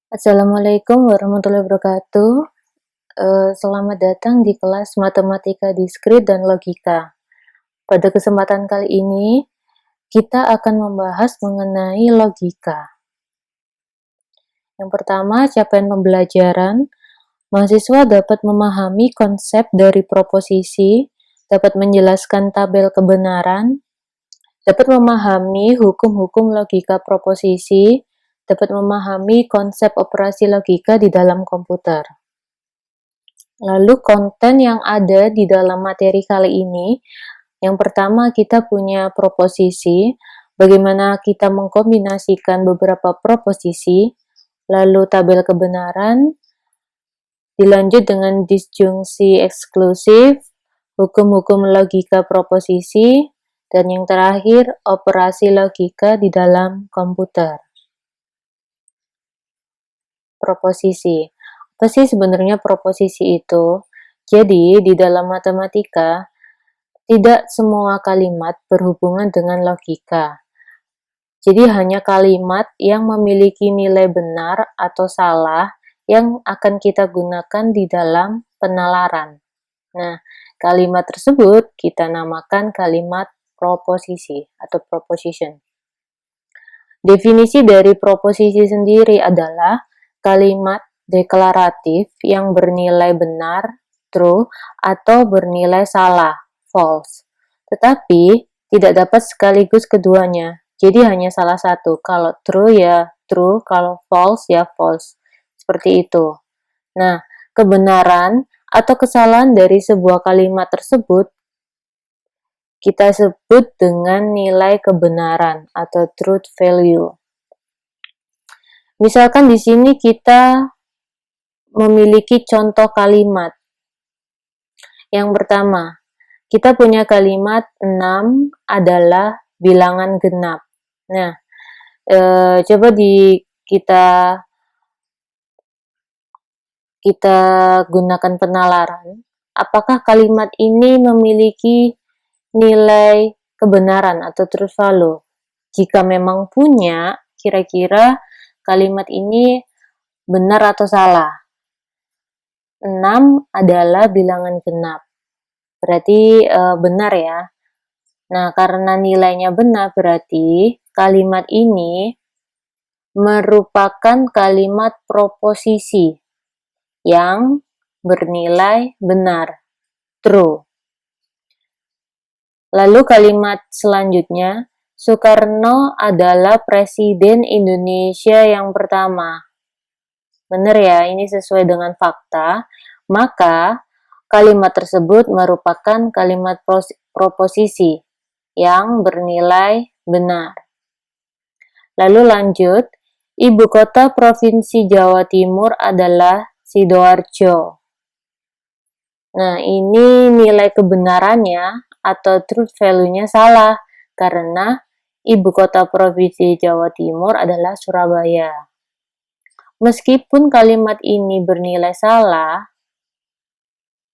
Assalamualaikum warahmatullahi wabarakatuh. Selamat datang di kelas Matematika Diskrit dan Logika. Pada kesempatan kali ini, kita akan membahas mengenai logika. Yang pertama, capaian pembelajaran. Mahasiswa dapat memahami konsep dari proposisi, dapat menjelaskan tabel kebenaran, dapat memahami hukum-hukum logika proposisi, dapat memahami konsep operasi logika di dalam komputer. Lalu konten yang ada di dalam materi kali ini, yang pertama kita punya proposisi, bagaimana kita mengkombinasikan beberapa proposisi, lalu tabel kebenaran, dilanjut dengan disjungsi eksklusif, hukum-hukum logika proposisi, dan yang terakhir operasi logika di dalam komputer. Proposisi. Apa sih sebenarnya proposisi itu? Jadi, di dalam matematika, tidak semua kalimat berhubungan dengan logika. Jadi, hanya kalimat yang memiliki nilai benar atau salah yang akan kita gunakan di dalam penalaran. Nah, kalimat tersebut kita namakan kalimat proposisi atau proposition. Definisi dari proposisi sendiri adalah kalimat deklaratif yang bernilai benar, true, atau bernilai salah, false. Tetapi tidak dapat sekaligus keduanya. Jadi hanya salah satu. Kalau true ya true, kalau false ya false. Seperti itu. Nah, kebenaran atau kesalahan dari sebuah kalimat tersebut kita sebut dengan nilai kebenaran atau truth value. Misalkan di sini kita memiliki contoh kalimat. Yang pertama, kita punya kalimat 6 adalah bilangan genap. Nah, coba kita gunakan penalaran. Apakah kalimat ini memiliki nilai kebenaran atau truth value? Jika memang punya, kira-kira kalimat ini benar atau salah? 6 adalah bilangan genap. Berarti benar ya. Nah, karena nilainya benar, berarti kalimat ini merupakan kalimat proposisi yang bernilai benar, true. Lalu kalimat selanjutnya, Soekarno adalah Presiden Indonesia yang pertama. Benar ya, ini sesuai dengan fakta. Maka kalimat tersebut merupakan kalimat proposisi yang bernilai benar. Lalu lanjut, ibu kota Provinsi Jawa Timur adalah Sidoarjo. Nah, ini nilai kebenarannya atau truth value-nya salah, karena ibu kota Provinsi Jawa Timur adalah Surabaya. Meskipun kalimat ini bernilai salah,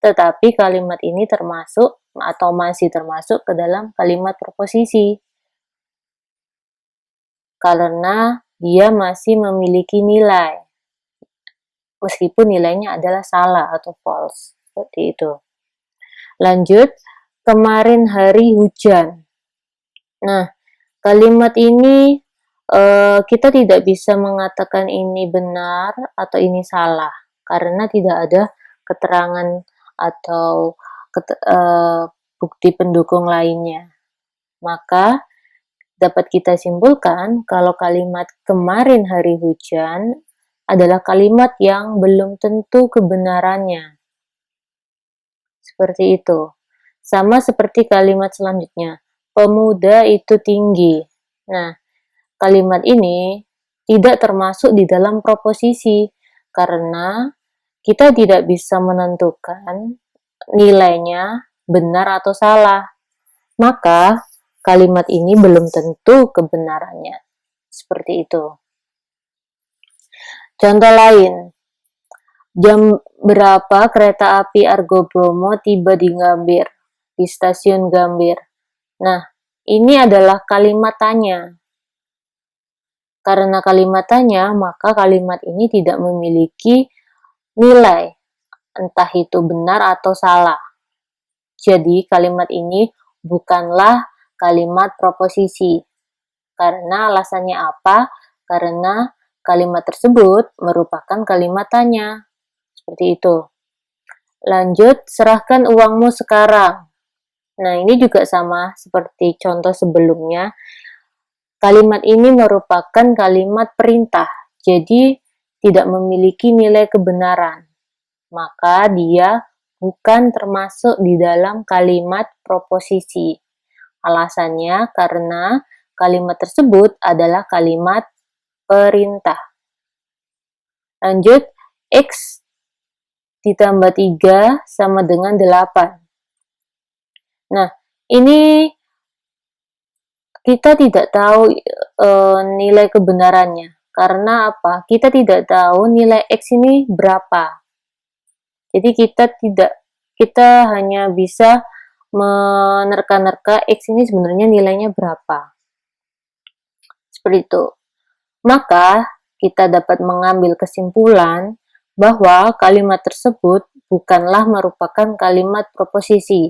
tetapi kalimat ini termasuk atau masih termasuk ke dalam kalimat proposisi. Karena dia masih memiliki nilai. Meskipun nilainya adalah salah atau false. Seperti itu. Lanjut, kemarin hari hujan. Nah, kalimat ini kita tidak bisa mengatakan ini benar atau ini salah. Karena tidak ada keterangan atau bukti pendukung lainnya. Maka dapat kita simpulkan kalau kalimat kemarin hari hujan adalah kalimat yang belum tentu kebenarannya. Seperti itu. Sama seperti kalimat selanjutnya, pemuda itu tinggi. Nah, kalimat ini tidak termasuk di dalam proposisi karena kita tidak bisa menentukan nilainya benar atau salah. Maka kalimat ini belum tentu kebenarannya. Seperti itu. Contoh lain, jam berapa kereta api Argo Bromo tiba di Gambir, di stasiun Gambir? Nah, ini adalah kalimat tanya. Karena kalimat tanya, maka kalimat ini tidak memiliki nilai, entah itu benar atau salah. Jadi kalimat ini bukanlah kalimat proposisi. Karena alasannya apa? Karena kalimat tersebut merupakan kalimat tanya. Seperti itu. Lanjut, serahkan uangmu sekarang. Nah, ini juga sama seperti contoh sebelumnya. Kalimat ini merupakan kalimat perintah. Jadi, tidak memiliki nilai kebenaran. Maka dia bukan termasuk di dalam kalimat proposisi. Alasannya karena kalimat tersebut adalah kalimat perintah. Lanjut, X ditambah 3 sama dengan 8. Nah, ini kita tidak tahu nilai kebenarannya. Karena apa? Kita tidak tahu nilai X ini berapa. Jadi kita hanya bisa menerka-nerka X ini sebenarnya nilainya berapa. Seperti itu. Maka, kita dapat mengambil kesimpulan bahwa kalimat tersebut bukanlah merupakan kalimat proposisi.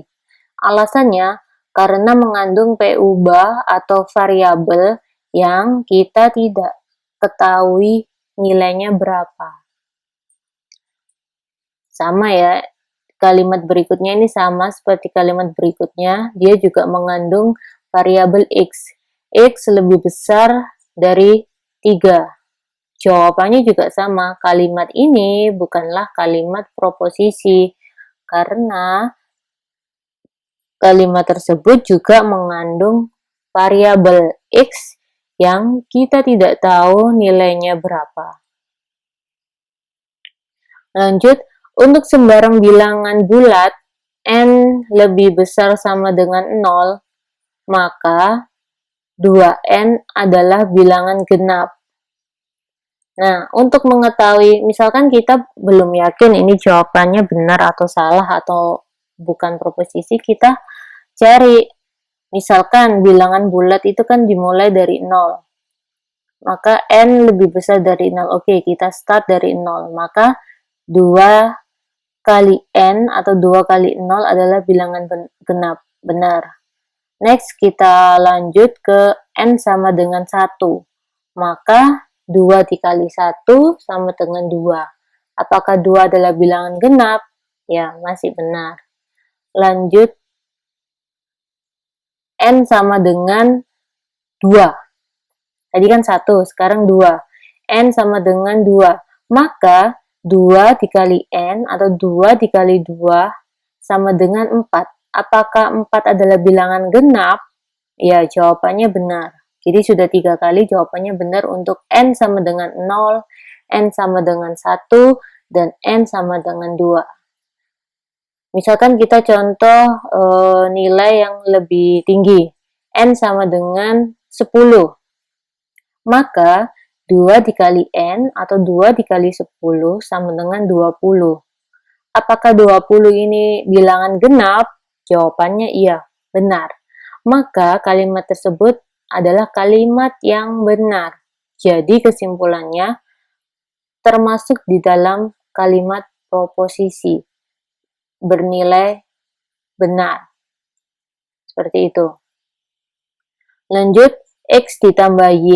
Alasannya, karena mengandung PU-bar atau variabel yang kita tidak ketahui nilainya berapa. Sama ya, kalimat berikutnya ini sama seperti kalimat berikutnya, dia juga mengandung variabel X. X lebih besar dari 3. Jawabannya juga sama, kalimat ini bukanlah kalimat proposisi karena kalimat tersebut juga mengandung variabel X yang kita tidak tahu nilainya berapa. Lanjut, untuk sembarang bilangan bulat N lebih besar sama dengan 0, maka 2N adalah bilangan genap. Nah, untuk mengetahui, misalkan kita belum yakin ini jawabannya benar atau salah atau bukan proposisi, kita cari. Misalkan bilangan bulat itu kan dimulai dari 0. Maka N lebih besar dari 0. Oke, kita start dari 0. Maka 2 kali N atau 2 kali 0 adalah bilangan genap. Benar. Next, kita lanjut ke N sama dengan 1. Maka 2 dikali 1 sama dengan 2. Apakah 2 adalah bilangan genap? Ya, masih benar. Lanjut, N sama dengan 2. Tadi kan 1, sekarang 2. N sama dengan 2. Maka 2 dikali N atau 2 dikali 2 sama dengan 4. Apakah 4 adalah bilangan genap? Ya, jawabannya benar. Jadi sudah 3 kali jawabannya benar untuk N sama dengan 0, N sama dengan 1, dan N sama dengan 2. Misalkan kita contoh nilai yang lebih tinggi, N sama dengan 10. Maka 2 dikali N atau 2 dikali 10 sama dengan 20. Apakah 20 ini bilangan genap? Jawabannya iya, benar. Maka kalimat tersebut adalah kalimat yang benar. Jadi kesimpulannya termasuk di dalam kalimat proposisi bernilai benar. Seperti itu. Lanjut, X ditambah Y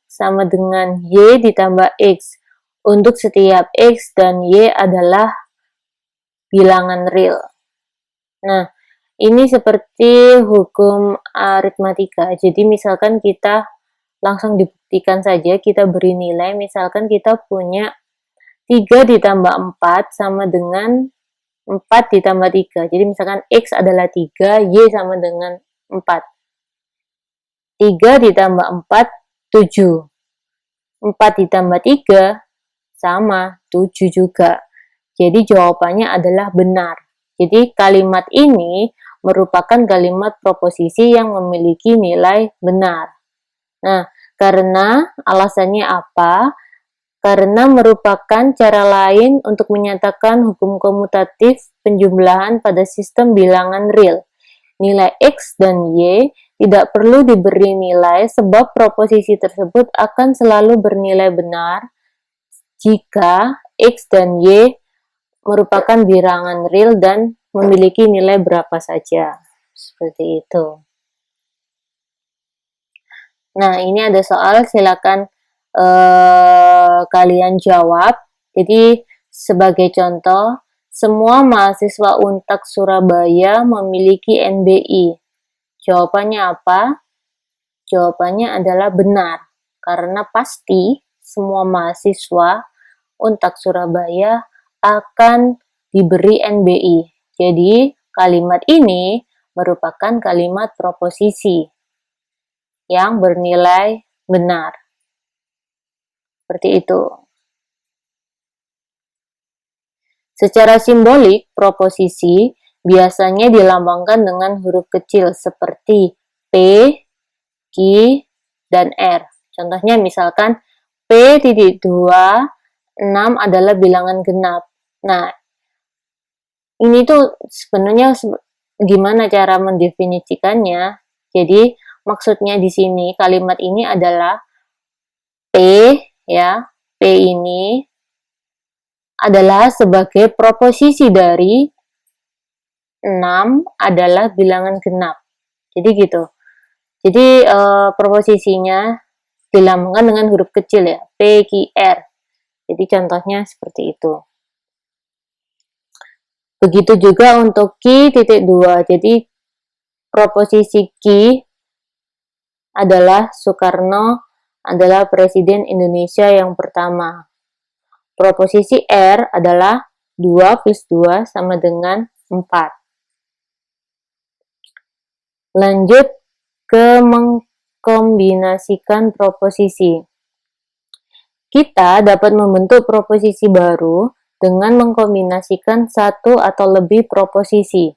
sama dengan Y ditambah X. Untuk setiap X dan Y adalah bilangan real. Nah, ini seperti hukum aritmatika. Jadi misalkan kita langsung dibuktikan saja, kita beri nilai, misalkan kita punya 3 ditambah 4 sama dengan 4 ditambah 3. Jadi misalkan X adalah 3, Y sama dengan 4. 3 ditambah 4, 7. 4 ditambah 3, sama, 7 juga. Jadi jawabannya adalah benar. Jadi kalimat ini merupakan kalimat proposisi yang memiliki nilai benar. Nah, karena alasannya apa? Karena merupakan cara lain untuk menyatakan hukum komutatif penjumlahan pada sistem bilangan real. Nilai X dan Y tidak perlu diberi nilai sebab proposisi tersebut akan selalu bernilai benar jika X dan Y merupakan bilangan real dan memiliki nilai berapa saja. Seperti itu. Nah, ini ada soal, silakan kalian jawab. Jadi, sebagai contoh, semua mahasiswa Untak Surabaya memiliki NBI. Jawabannya apa? Jawabannya adalah benar, karena pasti semua mahasiswa Untak Surabaya akan diberi NBI. Jadi, kalimat ini merupakan kalimat proposisi yang bernilai benar. Seperti itu. Secara simbolik, proposisi biasanya dilambangkan dengan huruf kecil seperti P, Q, dan R. Contohnya misalkan P.2, 6 adalah bilangan genap. Nah, ini tuh sebenarnya gimana cara mendefinisikannya? Jadi, maksudnya di sini kalimat ini adalah P, ya, P ini adalah sebagai proposisi dari 6 adalah bilangan genap. Jadi gitu. Jadi proposisinya dilambangkan dengan huruf kecil ya, P, Q, R. Jadi contohnya seperti itu. Begitu juga untuk Q.2. Jadi proposisi Q adalah Soekarno adalah Presiden Indonesia yang pertama. Proposisi R adalah 2 plus 2 sama dengan 4. Lanjut ke mengkombinasikan proposisi. Kita dapat membentuk proposisi baru dengan mengkombinasikan satu atau lebih proposisi.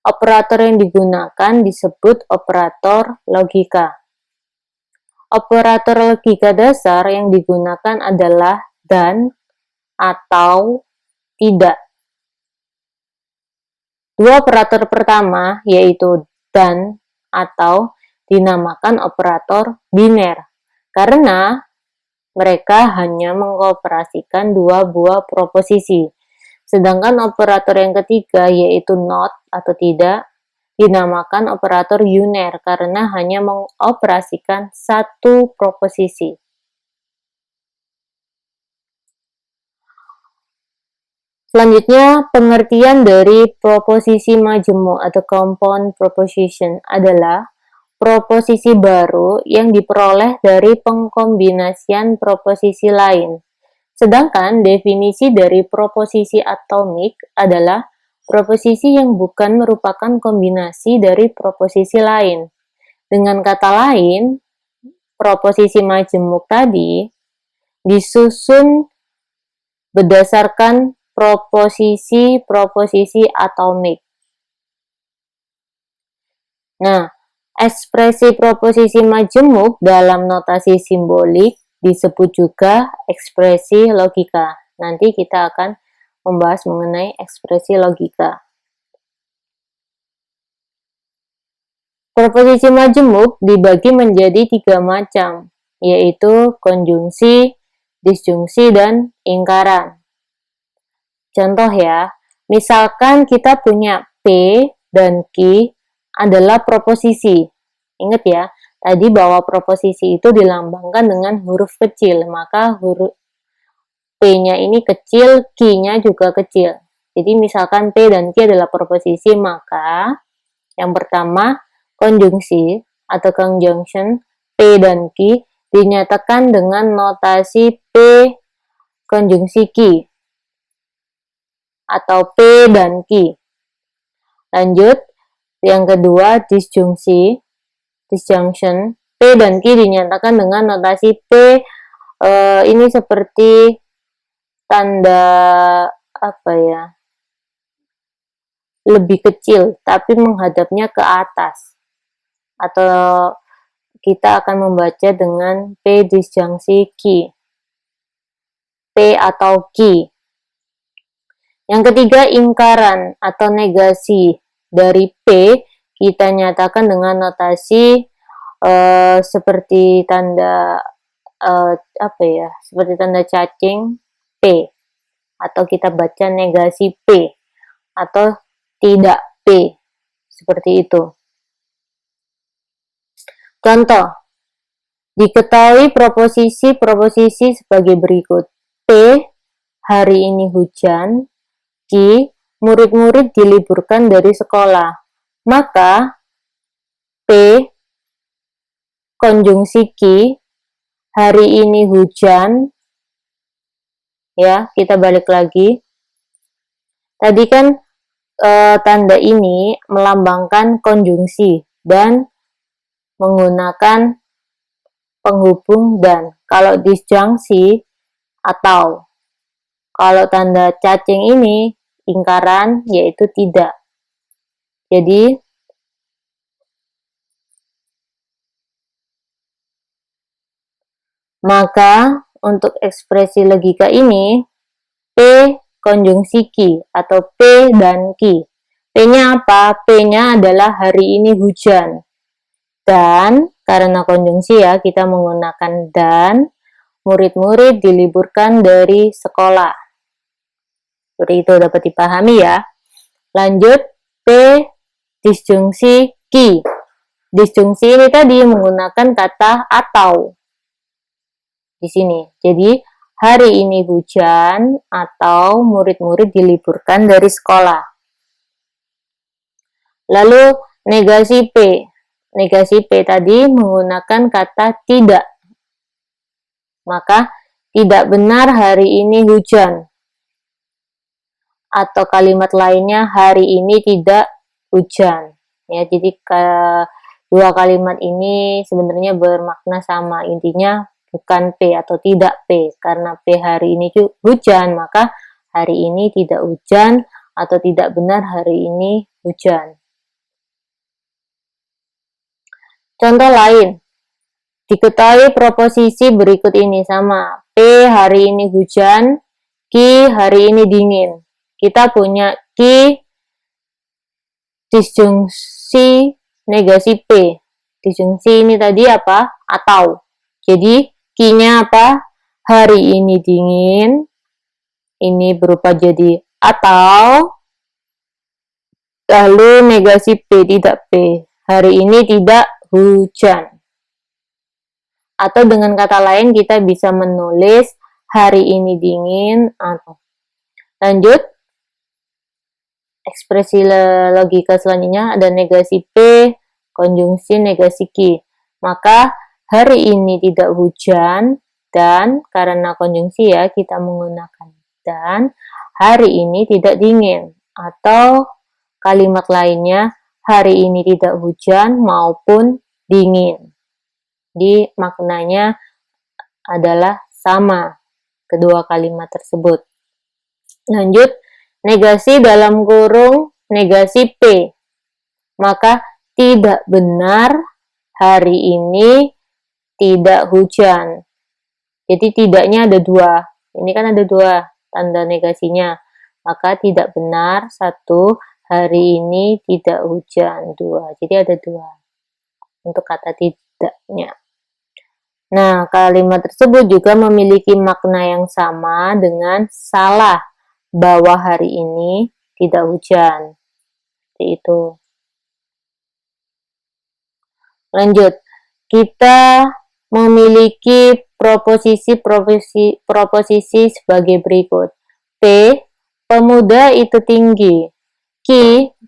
Operator yang digunakan disebut operator logika. Operator logika dasar yang digunakan adalah dan, atau, tidak. Dua operator pertama, yaitu dan, atau, dinamakan operator biner, karena mereka hanya mengoperasikan dua buah proposisi. Sedangkan operator yang ketiga, yaitu not, atau tidak, dinamakan operator uner, karena hanya mengoperasikan satu proposisi. Selanjutnya, pengertian dari proposisi majemuk atau compound proposition adalah proposisi baru yang diperoleh dari pengkombinasian proposisi lain. Sedangkan definisi dari proposisi atomik adalah proposisi yang bukan merupakan kombinasi dari proposisi lain. Dengan kata lain, proposisi majemuk tadi disusun berdasarkan proposisi atomik. Nah, ekspresi proposisi majemuk dalam notasi simbolik disebut juga ekspresi logika. Nanti kita akan membahas mengenai ekspresi logika. Proposisi majemuk dibagi menjadi 3 macam, yaitu konjungsi, disjungsi, dan ingkaran. Contoh ya, misalkan kita punya P dan Q adalah proposisi. Ingat ya, tadi bahwa proposisi itu dilambangkan dengan huruf kecil, maka huruf P-nya ini kecil, Q-nya juga kecil. Jadi misalkan P dan Q adalah proposisi, maka yang pertama konjungsi atau conjunction P dan Q dinyatakan dengan notasi P konjungsi Q atau P dan Q. Lanjut, yang kedua disjunction P dan Q dinyatakan dengan notasi P ini seperti tanda apa ya, lebih kecil tapi menghadapnya ke atas, atau kita akan membaca dengan P disjunksi Q, P atau Q. Yang ketiga ingkaran atau negasi dari P, Q kita nyatakan dengan notasi seperti tanda seperti tanda cacing P, atau kita baca negasi P atau tidak P, seperti itu. Contoh, diketahui proposisi sebagai berikut. P, hari ini hujan. Q, murid-murid diliburkan dari sekolah. Maka P, konjungsi Q, hari ini hujan. Ya, kita balik lagi. Tadi kan tanda ini melambangkan konjungsi dan menggunakan penghubung dan. Kalau disjungsi atau. Kalau tanda cacing ini ingkaran, yaitu tidak. Jadi maka untuk ekspresi logika ini P konjungsi Q atau P dan Q. P-nya apa? P-nya adalah hari ini hujan. Dan karena konjungsi ya, kita menggunakan dan, murid-murid diliburkan dari sekolah. Seperti itu, dapat dipahami ya. Lanjut, P disjungsi Q. Disjungsi ini tadi menggunakan kata atau. Di sini. Jadi, hari ini hujan atau murid-murid diliburkan dari sekolah. Lalu, negasi P. Negasi P tadi menggunakan kata tidak. Maka, tidak benar hari ini hujan. Atau kalimat lainnya, hari ini tidak hujan. Ya, jadi dua kalimat ini sebenarnya bermakna sama. Intinya bukan P atau tidak P. Karena P hari ini hujan, maka hari ini tidak hujan atau tidak benar hari ini hujan. Contoh lain, diketahui proposisi berikut ini sama. P hari ini hujan, Q hari ini dingin. Kita punya Q disjungsi negasi P. Disjungsi ini tadi apa? Atau. Jadi Q-nya apa? Hari ini dingin. Ini berupa jadi atau. Lalu negasi P, tidak P. Hari ini tidak hujan. Atau dengan kata lain kita bisa menulis hari ini dingin atau. Lanjut. Ekspresi logika selanjutnya ada negasi P, konjungsi negasi Q. Maka hari ini tidak hujan dan karena konjungsi ya kita menggunakan dan hari ini tidak dingin. Atau kalimat lainnya hari ini tidak hujan maupun dingin. Di maknanya adalah sama kedua kalimat tersebut. Lanjut. Negasi dalam kurung negasi P. Maka tidak benar hari ini tidak hujan. Jadi tidaknya ada dua. Ini kan ada dua tanda negasinya. Maka tidak benar satu, hari ini tidak hujan dua. Jadi ada dua untuk kata tidaknya. Nah, kalimat tersebut juga memiliki makna yang sama dengan salah. Bahwa hari ini tidak hujan. Seperti itu. Lanjut. Kita memiliki proposisi sebagai berikut. P, pemuda itu tinggi. Q,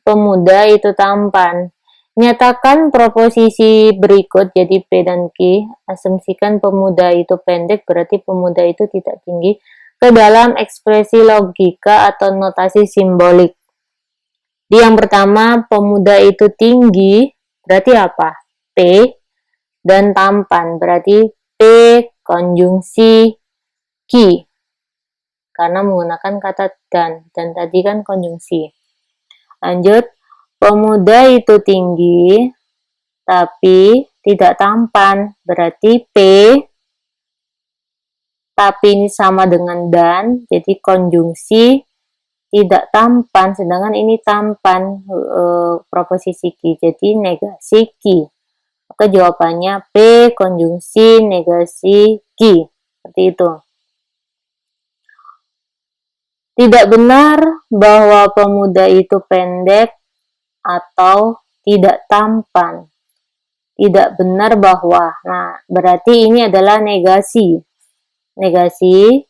pemuda itu tampan. Nyatakan proposisi berikut, jadi P dan Q. Asumsikan pemuda itu pendek, berarti pemuda itu tidak tinggi. Ke dalam ekspresi logika atau notasi simbolik. Di yang pertama, pemuda itu tinggi, berarti apa? P, dan tampan, berarti P konjungsi Q. Karena menggunakan kata dan tadi kan konjungsi. Lanjut, pemuda itu tinggi, tapi tidak tampan, berarti P, tapi ini sama dengan dan, jadi konjungsi tidak tampan, sedangkan ini tampan proposisi ki, jadi negasi ki. Maka jawabannya P konjungsi negasi ki, seperti itu. Tidak benar bahwa pemuda itu pendek atau tidak tampan. Tidak benar bahwa, nah berarti ini adalah negasi. Negasi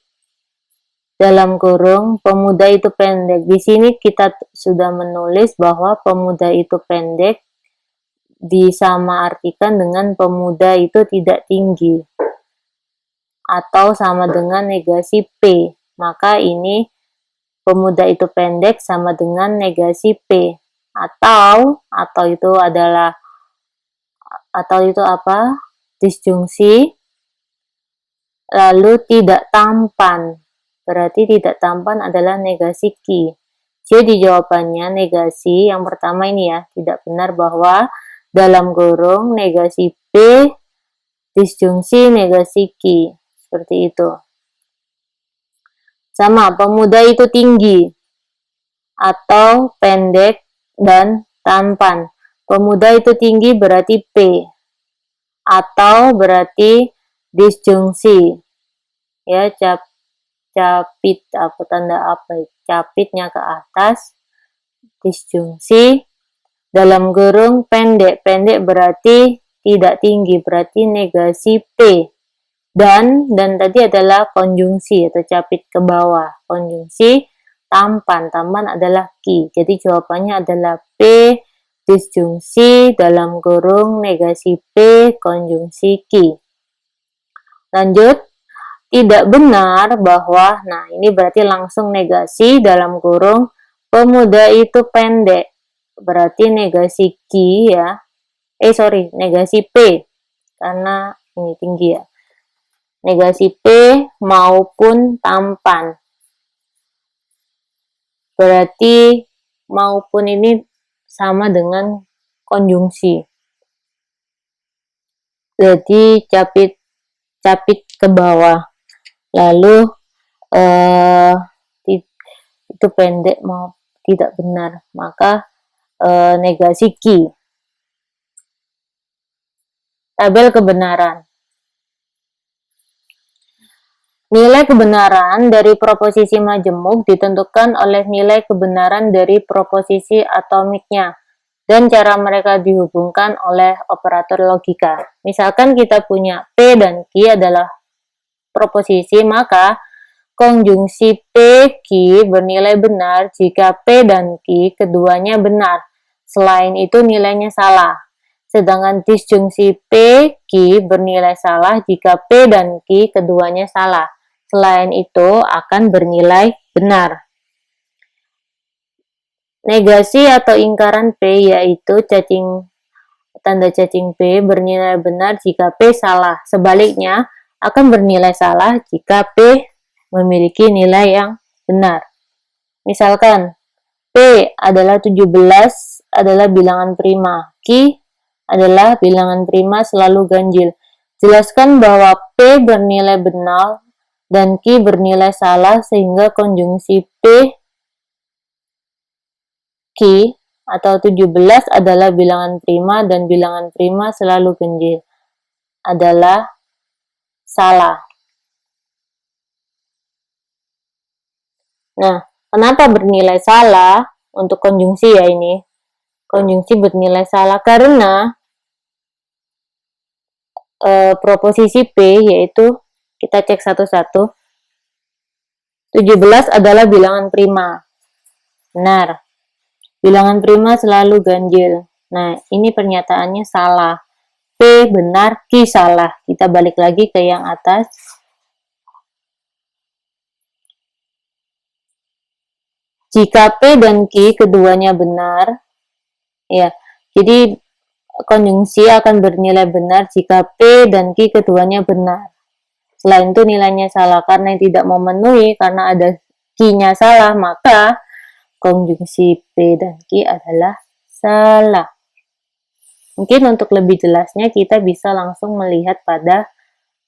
dalam kurung pemuda itu pendek. Di sini kita sudah menulis bahwa pemuda itu pendek disamaartikan dengan pemuda itu tidak tinggi atau sama dengan negasi P. Maka ini pemuda itu pendek sama dengan negasi P. Atau itu adalah, atau itu apa? Disjungsi. Lalu tidak tampan. Berarti tidak tampan adalah negasi ki. Jadi jawabannya negasi yang pertama ini ya, tidak benar bahwa dalam kurung negasi P disjungsi negasi ki. Seperti itu. Sama, pemuda itu tinggi atau pendek dan tampan. Pemuda itu tinggi berarti P. Atau berarti disjungsi. Ya, capit apa tanda apa? Capitnya ke atas. Disjungsi dalam kurung pendek. Pendek berarti tidak tinggi, berarti negasi P. Dan tadi adalah konjungsi atau capit ke bawah. Konjungsi tampan adalah ki. Jadi jawabannya adalah P disjungsi dalam kurung negasi P konjungsi ki. Lanjut, tidak benar bahwa, nah ini berarti langsung negasi dalam kurung pemuda itu pendek. Berarti negasi ki ya. Negasi P. Karena ini tinggi ya. Negasi P maupun tampan. Berarti maupun ini sama dengan konjungsi. Jadi capit ke bawah. Lalu itu pendek mau tidak benar. Maka negasi ki. Tabel kebenaran. Nilai kebenaran dari proposisi majemuk ditentukan oleh nilai kebenaran dari proposisi atomiknya dan cara mereka dihubungkan oleh operator logika. Misalkan kita punya P dan Q adalah proposisi, maka konjungsi P Q bernilai benar jika P dan Q keduanya benar. Selain itu nilainya salah. Sedangkan disjungsi P Q bernilai salah jika P dan Q keduanya salah. Selain itu akan bernilai benar. Negasi atau ingkaran P yaitu tanda cacing P bernilai benar jika P salah. Sebaliknya akan bernilai salah jika P memiliki nilai yang benar. Misalkan P adalah 17 adalah bilangan prima. Q adalah bilangan prima selalu ganjil. Jelaskan bahwa P bernilai benar dan Q bernilai salah sehingga konjungsi P Q atau 17 adalah bilangan prima dan bilangan prima selalu ganjil adalah salah. Nah, kenapa bernilai salah untuk konjungsi ya ini? Konjungsi bernilai salah karena proposisi P yaitu kita cek satu-satu. 17 adalah bilangan prima. Benar. Bilangan prima selalu ganjil. Nah, ini pernyataannya salah. P benar, Q salah. Kita balik lagi ke yang atas. Jika P dan Q keduanya benar, ya, jadi konjungsi akan bernilai benar jika P dan Q keduanya benar. Selain itu nilainya salah karena tidak memenuhi, karena ada Q-nya salah, maka konjungsi P dan Q adalah salah. Mungkin untuk lebih jelasnya kita bisa langsung melihat pada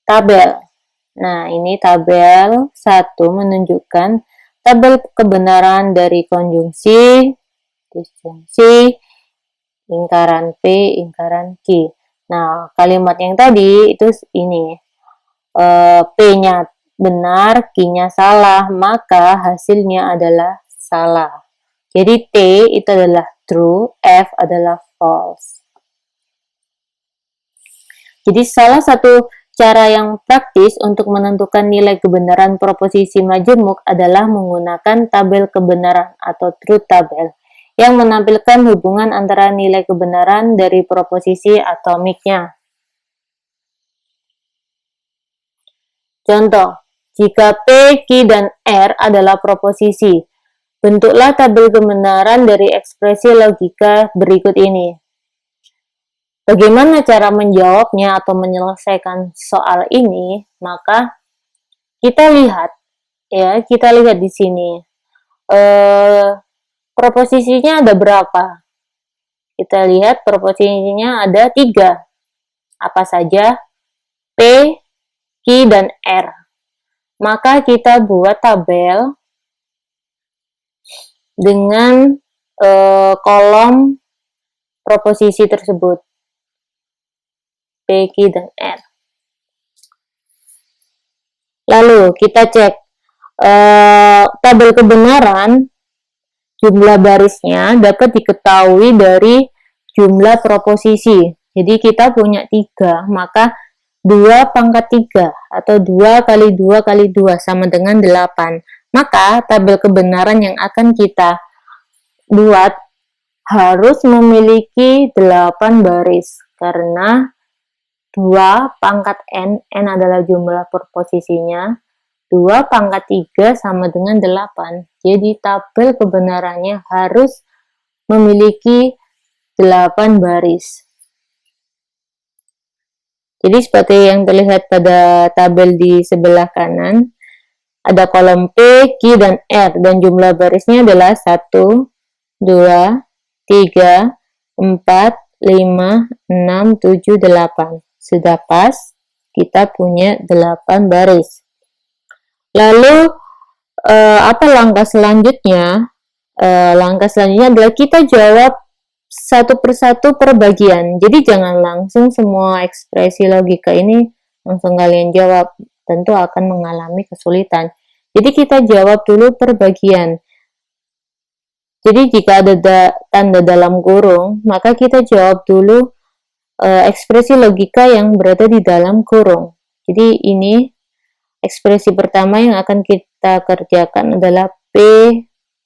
tabel. Nah, ini tabel 1 menunjukkan tabel kebenaran dari konjungsi, disjungsi, lingkaran P, lingkaran Q. Nah, kalimat yang tadi itu ini, P-nya benar, Q-nya salah, maka hasilnya adalah salah. Jadi T itu adalah true, F adalah false. Jadi salah satu cara yang praktis untuk menentukan nilai kebenaran proposisi majemuk adalah menggunakan tabel kebenaran atau truth table yang menampilkan hubungan antara nilai kebenaran dari proposisi atomiknya. Contoh, jika P, Q, dan R adalah proposisi, bentuklah tabel kebenaran dari ekspresi logika berikut ini. Bagaimana cara menjawabnya atau menyelesaikan soal ini? Maka kita lihat di sini. Proposisinya ada berapa? Kita lihat proposisinya ada 3. Apa saja? P, Q, dan R. Maka kita buat tabel dengan kolom proposisi tersebut. P, Q, dan R. Lalu kita cek tabel kebenaran, jumlah barisnya dapat diketahui dari jumlah proposisi. Jadi kita punya 3, maka 2 pangkat 3 atau 2 kali 2 kali 2 sama dengan 8. Maka tabel kebenaran yang akan kita buat harus memiliki 8 baris karena 2 pangkat N adalah jumlah proposisinya, 2 pangkat 3 sama dengan 8. Jadi tabel kebenarannya harus memiliki 8 baris. Jadi seperti yang terlihat pada tabel di sebelah kanan, ada kolom P, Q, dan R, dan jumlah barisnya adalah 1, 2, 3, 4, 5, 6, 7, 8. Sudah pas, kita punya 8 baris. Lalu, apa langkah selanjutnya? Langkah selanjutnya adalah kita jawab satu persatu per bagian. Jadi jangan langsung semua ekspresi logika ini langsung kalian jawab. Tentu akan mengalami kesulitan. Jadi kita jawab dulu per bagian. Jadi jika ada tanda dalam kurung, maka kita jawab dulu ekspresi logika yang berada di dalam kurung. Jadi ini ekspresi pertama yang akan kita kerjakan adalah P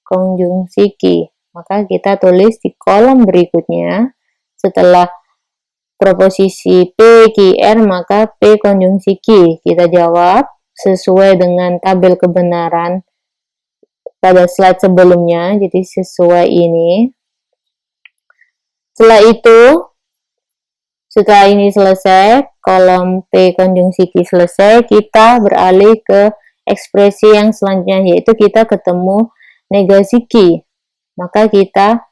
konjungsi Q. Maka kita tulis di kolom berikutnya, setelah proposisi P, Q, R, maka P konjungsi Q. Kita jawab sesuai dengan tabel kebenaran pada slide sebelumnya, jadi sesuai ini. Setelah ini selesai, kolom P konjungsi Q selesai, kita beralih ke ekspresi yang selanjutnya, yaitu kita ketemu negasi Q. Maka kita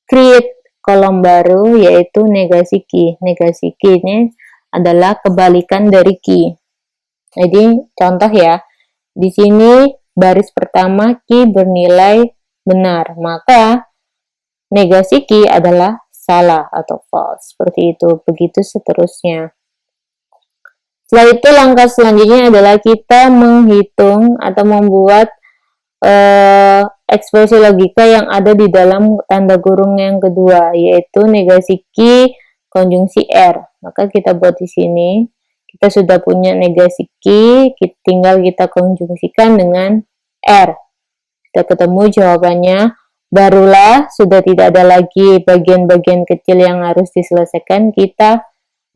create kolom baru, yaitu negasi Q. Negasi Q ini adalah kebalikan dari Q. Jadi contoh ya, di sini baris pertama Q bernilai benar, maka negasi Q adalah salah atau false. Seperti itu, begitu seterusnya. Setelah itu langkah selanjutnya adalah kita menghitung atau membuat ekspresi logika yang ada di dalam tanda kurung yang kedua, yaitu negasi Q konjungsi R. Maka kita buat di sini. Kita sudah punya negasi Q, tinggal kita konjungsikan dengan R. Kita ketemu jawabannya. Barulah sudah tidak ada lagi bagian-bagian kecil yang harus diselesaikan. Kita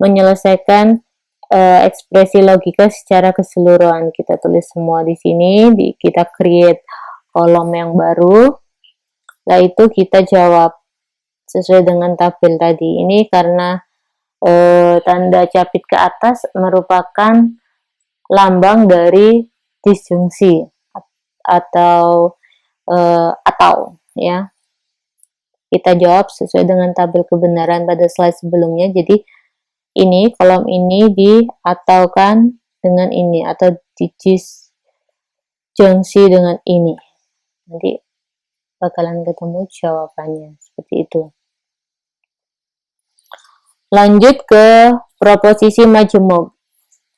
menyelesaikan ekspresi logika secara keseluruhan. Kita tulis semua di sini, kita create kolom yang baru. Setelah itu kita jawab sesuai dengan tabel tadi. Ini karena tanda capit ke atas merupakan lambang dari disjungsi atau ya. Kita jawab sesuai dengan tabel kebenaran pada slide sebelumnya. Jadi ini kolom ini diataukan dengan ini atau disjungsi dengan ini. Nanti bakalan ketemu jawabannya, seperti itu. Lanjut ke proposisi majemuk.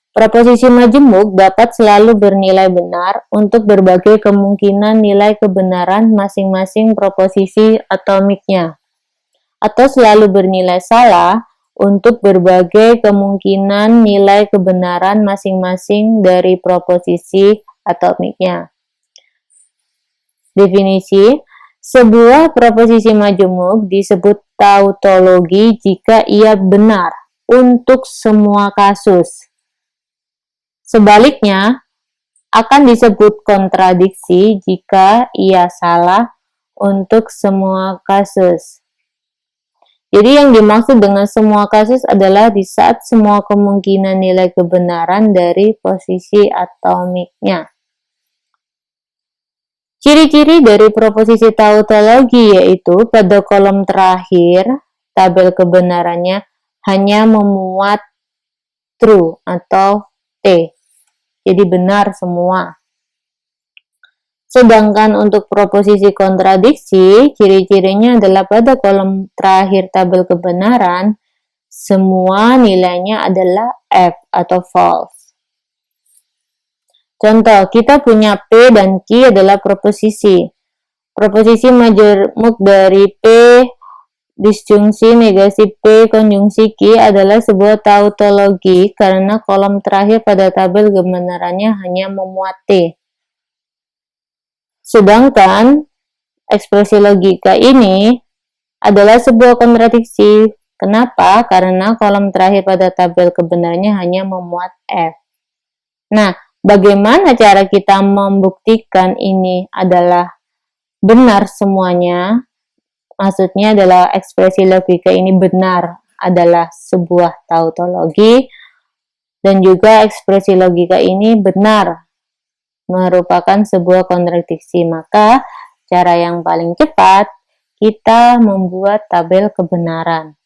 Proposisi majemuk dapat selalu bernilai benar untuk berbagai kemungkinan nilai kebenaran masing-masing proposisi atomiknya, atau selalu bernilai salah untuk berbagai kemungkinan nilai kebenaran masing-masing dari proposisi atomiknya. Definisi: sebuah proposisi majemuk disebut tautologi jika ia benar untuk semua kasus. Sebaliknya, akan disebut kontradiksi jika ia salah untuk semua kasus. Jadi yang dimaksud dengan semua kasus adalah di saat semua kemungkinan nilai kebenaran dari posisi atomiknya. Ciri-ciri dari proposisi tautologi yaitu pada kolom terakhir tabel kebenarannya hanya memuat true atau T. Jadi benar semua. Sedangkan untuk proposisi kontradiksi, ciri-cirinya adalah pada kolom terakhir tabel kebenaran semua nilainya adalah F atau false. Contoh, kita punya P dan Q adalah proposisi. Proposisi majemuk dari P disjungsi negasi P konjungsi Q adalah sebuah tautologi karena kolom terakhir pada tabel kebenarannya hanya memuat T. Sedangkan ekspresi logika ini adalah sebuah kontradiksi. Kenapa? Karena kolom terakhir pada tabel kebenarannya hanya memuat F. Nah, bagaimana cara kita membuktikan ini adalah benar semuanya? Maksudnya adalah ekspresi logika ini benar adalah sebuah tautologi dan juga ekspresi logika ini benar merupakan sebuah kontradiksi. Maka cara yang paling cepat kita membuat tabel kebenaran.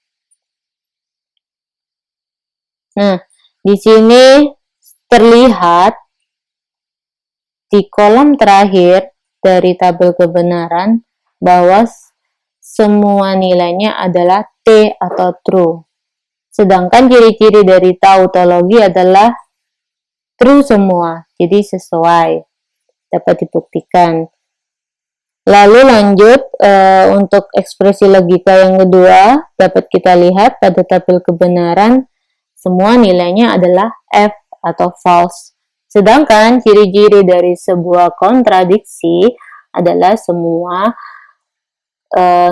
Nah, di sini terlihat di kolom terakhir dari tabel kebenaran bahwa semua nilainya adalah T atau true. Sedangkan ciri-ciri dari tautologi adalah true semua, jadi sesuai, dapat dibuktikan. Lalu lanjut untuk ekspresi logika yang kedua, dapat kita lihat pada tabel kebenaran semua nilainya adalah F atau false. Sedangkan ciri-ciri dari sebuah kontradiksi adalah semua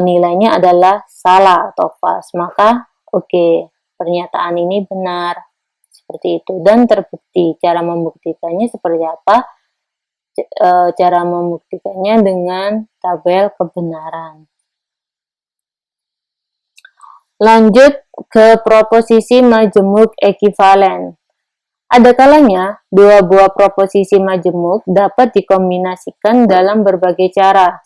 nilainya adalah salah atau false. Maka pernyataan ini benar. Seperti itu. Dan terbukti. Cara membuktikannya seperti apa? Cara membuktikannya dengan tabel kebenaran. Lanjut ke proposisi majemuk ekivalen. Ada kalanya dua buah proposisi majemuk dapat dikombinasikan dalam berbagai cara.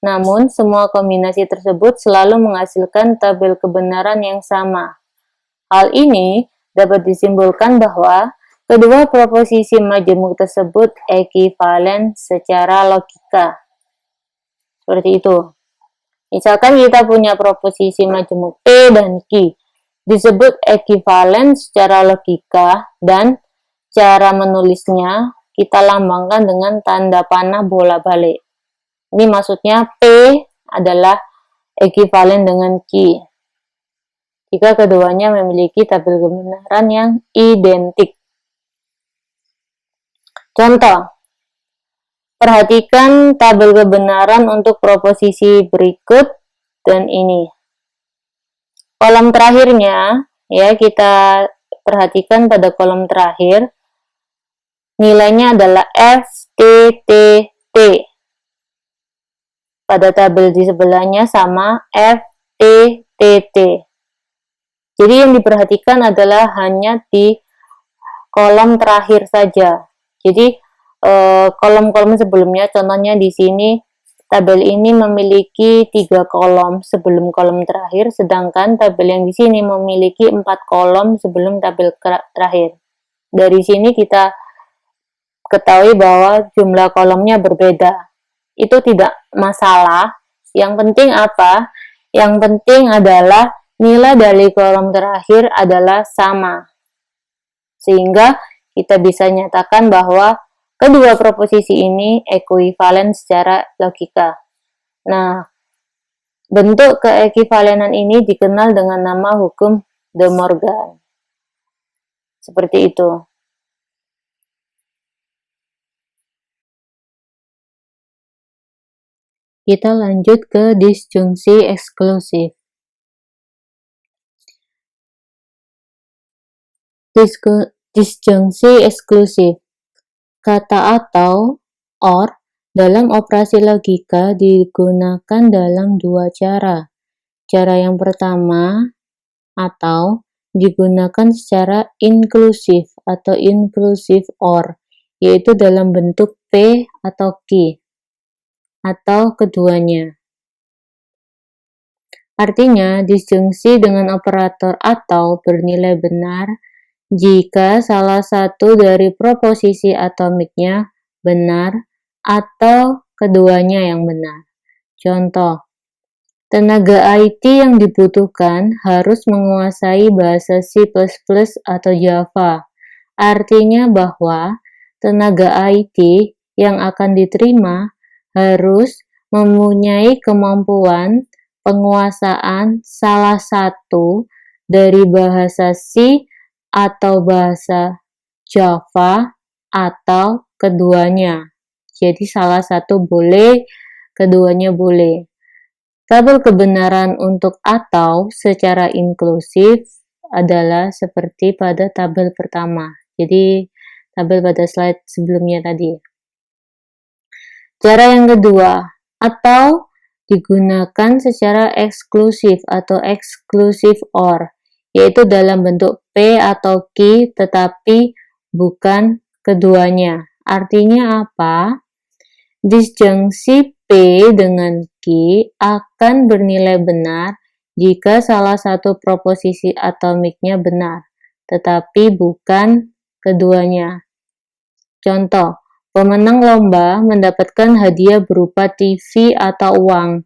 Namun, semua kombinasi tersebut selalu menghasilkan tabel kebenaran yang sama. Hal ini dapat disimpulkan bahwa kedua proposisi majemuk tersebut ekivalen secara logika. Seperti itu. Misalkan kita punya proposisi majemuk P dan Q, disebut ekivalen secara logika dan cara menulisnya kita lambangkan dengan tanda panah bola balik. Ini maksudnya P adalah ekivalen dengan Q jika keduanya memiliki tabel kebenaran yang identik. Contoh, perhatikan tabel kebenaran untuk proposisi berikut dan ini. Kolom terakhirnya, ya kita perhatikan pada kolom terakhir, nilainya adalah F, T, T, T. Pada tabel di sebelahnya sama F, T, T, T. Jadi yang diperhatikan adalah hanya di kolom terakhir saja. Jadi kolom-kolom sebelumnya, contohnya di sini tabel ini memiliki 3 kolom sebelum kolom terakhir, sedangkan tabel yang di sini memiliki 4 kolom sebelum tabel terakhir. Dari sini kita ketahui bahwa jumlah kolomnya berbeda. itu tidak masalah. Yang penting apa? Yang penting adalah nilai dari kolom terakhir adalah sama. Sehingga kita bisa nyatakan bahwa kedua proposisi ini ekuivalen secara logika. Nah, bentuk keekivalenan ini dikenal dengan nama hukum De Morgan. Seperti itu. Kita lanjut ke disjungsi eksklusif. Disjungsi eksklusif. Kata atau or dalam operasi logika digunakan dalam dua cara. Cara yang pertama, atau, digunakan secara inklusif atau inclusive or, yaitu dalam bentuk P atau Q, atau keduanya. Artinya, disjungsi dengan operator atau bernilai benar jika salah satu dari proposisi atomiknya benar atau keduanya yang benar. Contoh, tenaga IT yang dibutuhkan harus menguasai bahasa C++ atau Java. Artinya bahwa tenaga IT yang akan diterima harus mempunyai kemampuan penguasaan salah satu dari bahasa C atau bahasa Java atau keduanya. Jadi salah satu boleh, keduanya boleh. Tabel kebenaran untuk atau secara inklusif adalah seperti pada tabel pertama. Jadi tabel pada slide sebelumnya tadi. Cara yang kedua, atau digunakan secara eksklusif atau exclusive or, yaitu dalam bentuk P atau Q tetapi bukan keduanya. Artinya apa? Disjungsi P dengan Q akan bernilai benar jika salah satu proposisi atomiknya benar, tetapi bukan keduanya. Contoh, pemenang lomba mendapatkan hadiah berupa TV atau uang.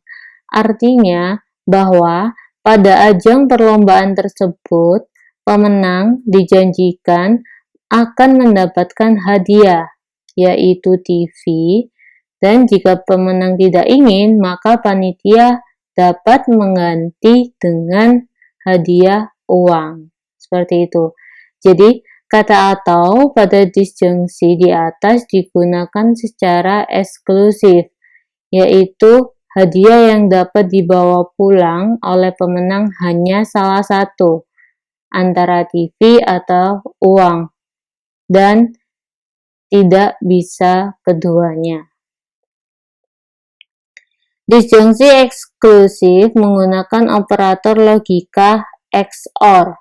Artinya bahwa pada ajang perlombaan tersebut, pemenang dijanjikan akan mendapatkan hadiah, yaitu TV, dan jika pemenang tidak ingin, maka panitia dapat mengganti dengan hadiah uang. Seperti itu. Jadi, kata atau pada disjungsi di atas digunakan secara eksklusif, yaitu hadiah yang dapat dibawa pulang oleh pemenang hanya salah satu, antara TV atau uang, dan tidak bisa keduanya. Disjungsi eksklusif menggunakan operator logika XOR.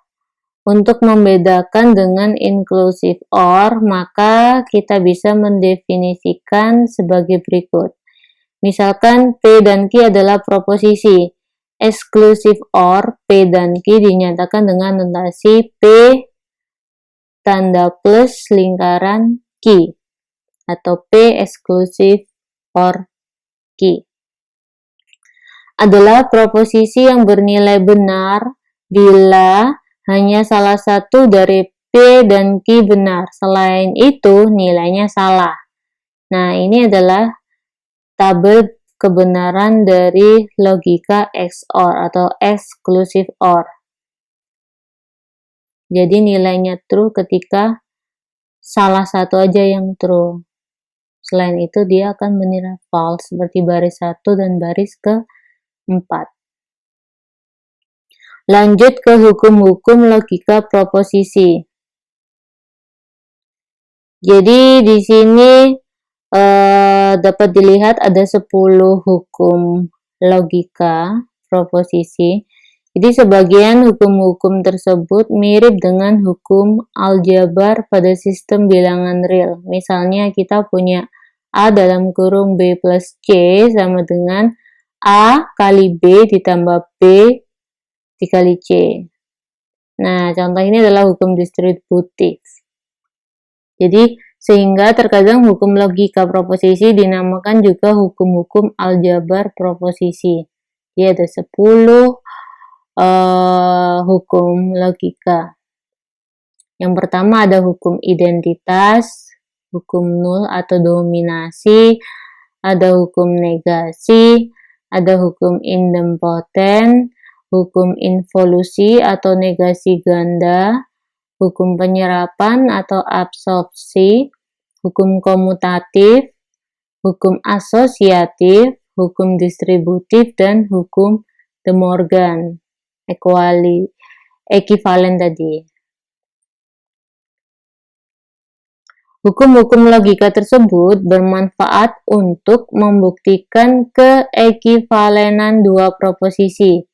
Untuk membedakan dengan inclusive OR, maka kita bisa mendefinisikan sebagai berikut. Misalkan P dan Q adalah proposisi. Exclusive OR P dan Q dinyatakan dengan notasi P tanda plus lingkaran Q, atau P exclusive OR Q. Adalah proposisi yang bernilai benar bila hanya salah satu dari P dan Q benar. Selain itu, nilainya salah. Nah, ini adalah tabel kebenaran dari logika XOR atau exclusive OR. Jadi nilainya true ketika salah satu aja yang true. Selain itu, dia akan menilai false seperti baris 1 dan baris ke 4. Lanjut ke hukum-hukum logika proposisi. Jadi di sini dapat dilihat ada 10 hukum logika proposisi. Jadi sebagian hukum-hukum tersebut mirip dengan hukum aljabar pada sistem bilangan real. Misalnya kita punya A dalam kurung B plus C sama dengan A kali B ditambah B dikali C. Nah, contoh ini adalah hukum distributif. Jadi, Sehingga terkadang hukum logika proposisi dinamakan juga hukum-hukum aljabar proposisi. Dia ada 10 hukum logika. Yang pertama ada hukum identitas, hukum nul atau dominasi, ada hukum negasi, ada hukum idempoten, hukum involusi atau negasi ganda, hukum penyerapan atau absorpsi, hukum komutatif, hukum asosiatif, hukum distributif, dan hukum De Morgan, ekivalen tadi. Hukum-hukum logika tersebut bermanfaat untuk membuktikan keekivalenan dua proposisi.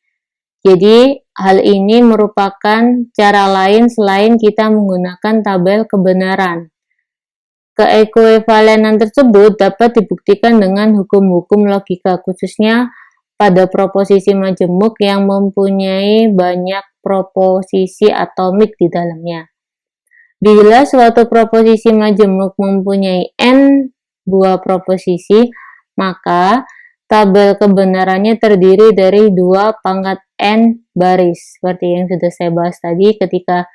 Jadi, hal ini merupakan cara lain selain kita menggunakan tabel kebenaran. Keekivalenan tersebut dapat dibuktikan dengan hukum-hukum logika, khususnya pada proposisi majemuk yang mempunyai banyak proposisi atomik di dalamnya. Bila suatu proposisi majemuk mempunyai n buah proposisi, maka tabel kebenarannya terdiri dari 2 pangkat n baris. Seperti yang sudah saya bahas tadi, ketika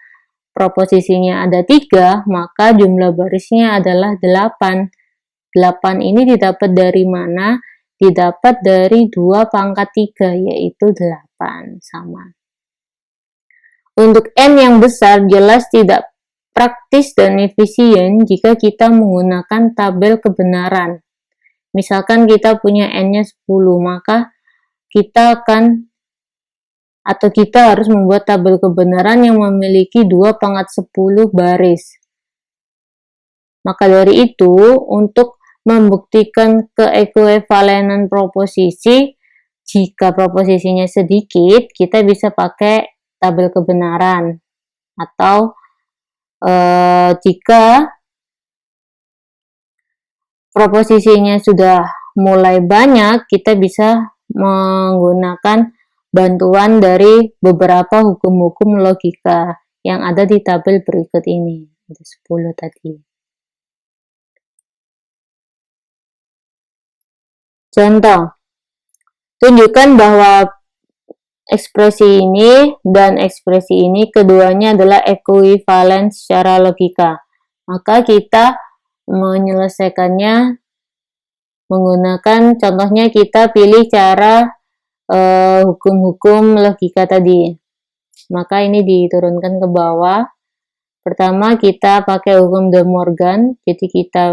proposisinya ada 3, maka jumlah barisnya adalah 8. 8 ini didapat dari mana? Didapat dari 2 pangkat 3, yaitu 8, sama. Untuk n yang besar jelas tidak praktis dan efisien jika kita menggunakan tabel kebenaran. Misalkan kita punya n-nya 10, maka kita harus membuat tabel kebenaran yang memiliki 2 pangkat 10 baris. Maka dari itu, untuk membuktikan keekivalenan proposisi, jika proposisinya sedikit, kita bisa pakai tabel kebenaran. Atau jika proposisinya sudah mulai banyak, kita bisa menggunakan bantuan dari beberapa hukum-hukum logika yang ada di tabel berikut ini. Ada 10 tadi. Contoh, tunjukkan bahwa ekspresi ini dan ekspresi ini keduanya adalah ekuivalen secara logika. Maka kita menyelesaikannya menggunakan, contohnya kita pilih cara hukum-hukum logika tadi. Maka ini diturunkan ke bawah. Pertama kita pakai hukum De Morgan, jadi kita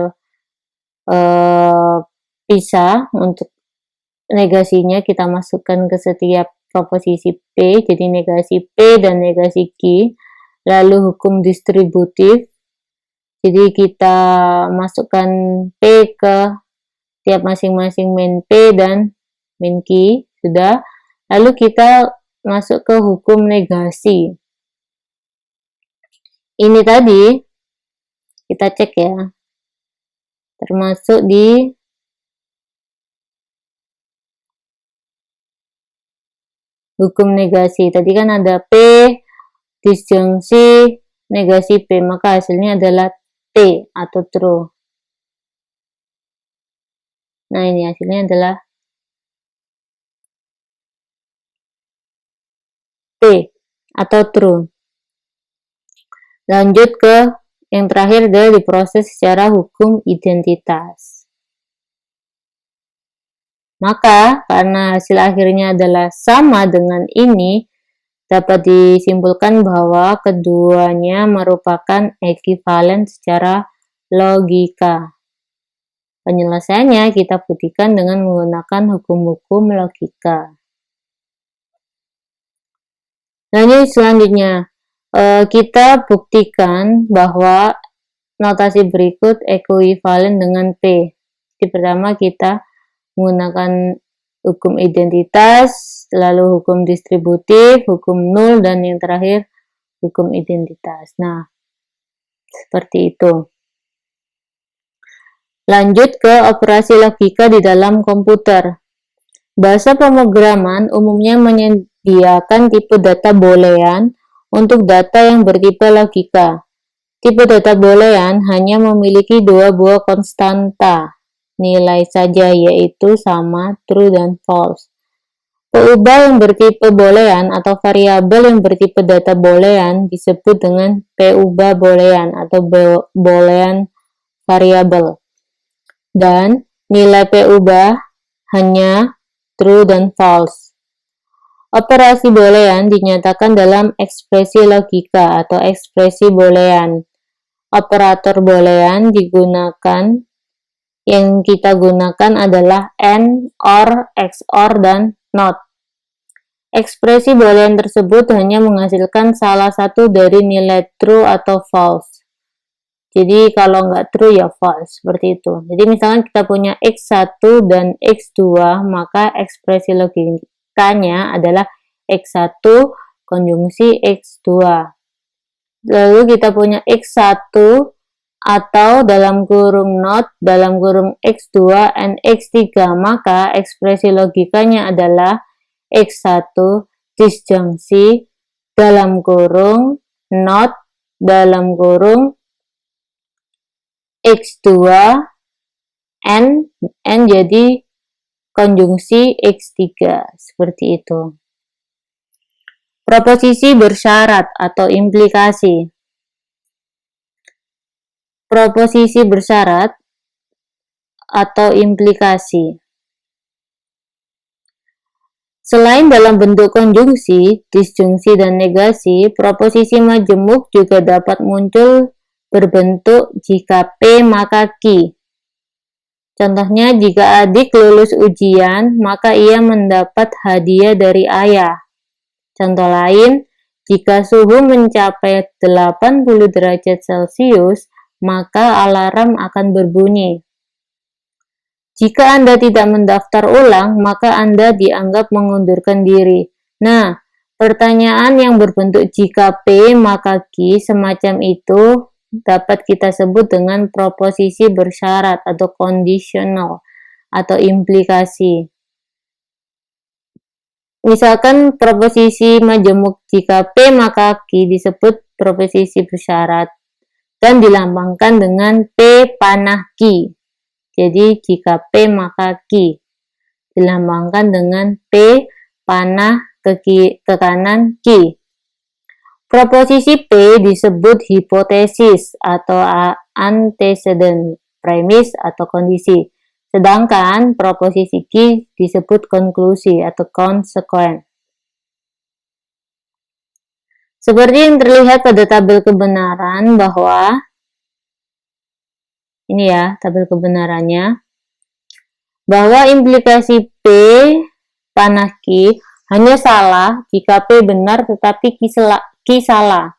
pisah. Untuk negasinya kita masukkan ke setiap proposisi P, jadi negasi P dan negasi Q. Lalu hukum distributif, jadi kita masukkan P ke tiap masing-masing min P dan min Q, sudah. Lalu kita masuk ke hukum negasi. Ini tadi kita cek ya, termasuk di hukum negasi. Tadi kan ada P disjungsi negasi P, maka hasilnya adalah T atau true. Nah, ini hasilnya adalah T atau true. Lanjut ke yang terakhir adalah diproses secara hukum identitas. Maka karena hasil akhirnya adalah sama dengan ini, dapat disimpulkan bahwa keduanya merupakan ekivalen secara logika. Penyelesaiannya kita buktikan dengan menggunakan hukum-hukum logika. Lanjut selanjutnya, kita buktikan bahwa notasi berikut ekuivalen dengan P. Jadi pertama kita menggunakan hukum identitas, lalu hukum distributif, hukum nul, dan yang terakhir hukum identitas. Nah, seperti itu. Lanjut ke operasi logika di dalam komputer. Bahasa pemrograman umumnya menyediakan tipe data boolean untuk data yang bertipe logika. Tipe data boolean hanya memiliki dua buah konstanta nilai saja, yaitu sama, true, dan false. Peubah yang bertipe boolean atau variabel yang bertipe data boolean disebut dengan peubah boolean atau boolean variabel. Dan nilai peubah hanya true dan false. Operasi boolean dinyatakan dalam ekspresi logika atau ekspresi boolean. Operator boolean yang kita gunakan adalah AND, OR, XOR, dan NOT. Ekspresi boolean tersebut hanya menghasilkan salah satu dari nilai true atau false. Jadi kalau nggak true ya false, seperti itu. Jadi misalkan kita punya X1 dan X2, maka ekspresi logikanya adalah X1 konjungsi X2. Lalu kita punya X1 atau dalam kurung not, dalam kurung X2 and X3, maka ekspresi logikanya adalah X1 disjungsi dalam kurung not, dalam kurung X2 and jadi konjungsi X3, seperti itu. Proposisi bersyarat atau implikasi. Proposisi bersyarat atau implikasi. Selain dalam bentuk konjungsi, disjungsi, dan negasi, proposisi majemuk juga dapat muncul berbentuk jika P maka Q. Contohnya, jika adik lulus ujian, maka ia mendapat hadiah dari ayah. Contoh lain, jika suhu mencapai 80 derajat Celcius, maka alarm akan berbunyi. Jika Anda tidak mendaftar ulang, maka Anda dianggap mengundurkan diri. Nah, pertanyaan yang berbentuk jika P maka Q semacam itu dapat kita sebut dengan proposisi bersyarat atau conditional atau implikasi. Misalkan proposisi majemuk jika P maka Q disebut proposisi bersyarat dan dilambangkan dengan P panah Q. Jadi jika P maka Q dilambangkan dengan P panah ke kanan Q. Proposisi P disebut hipotesis atau antecedent, premis atau kondisi. Sedangkan proposisi Q disebut konklusi atau konsekuen. Seperti yang terlihat pada tabel kebenaran bahwa ini ya tabel kebenarannya, bahwa implikasi P panah Q hanya salah jika P benar tetapi Q salah.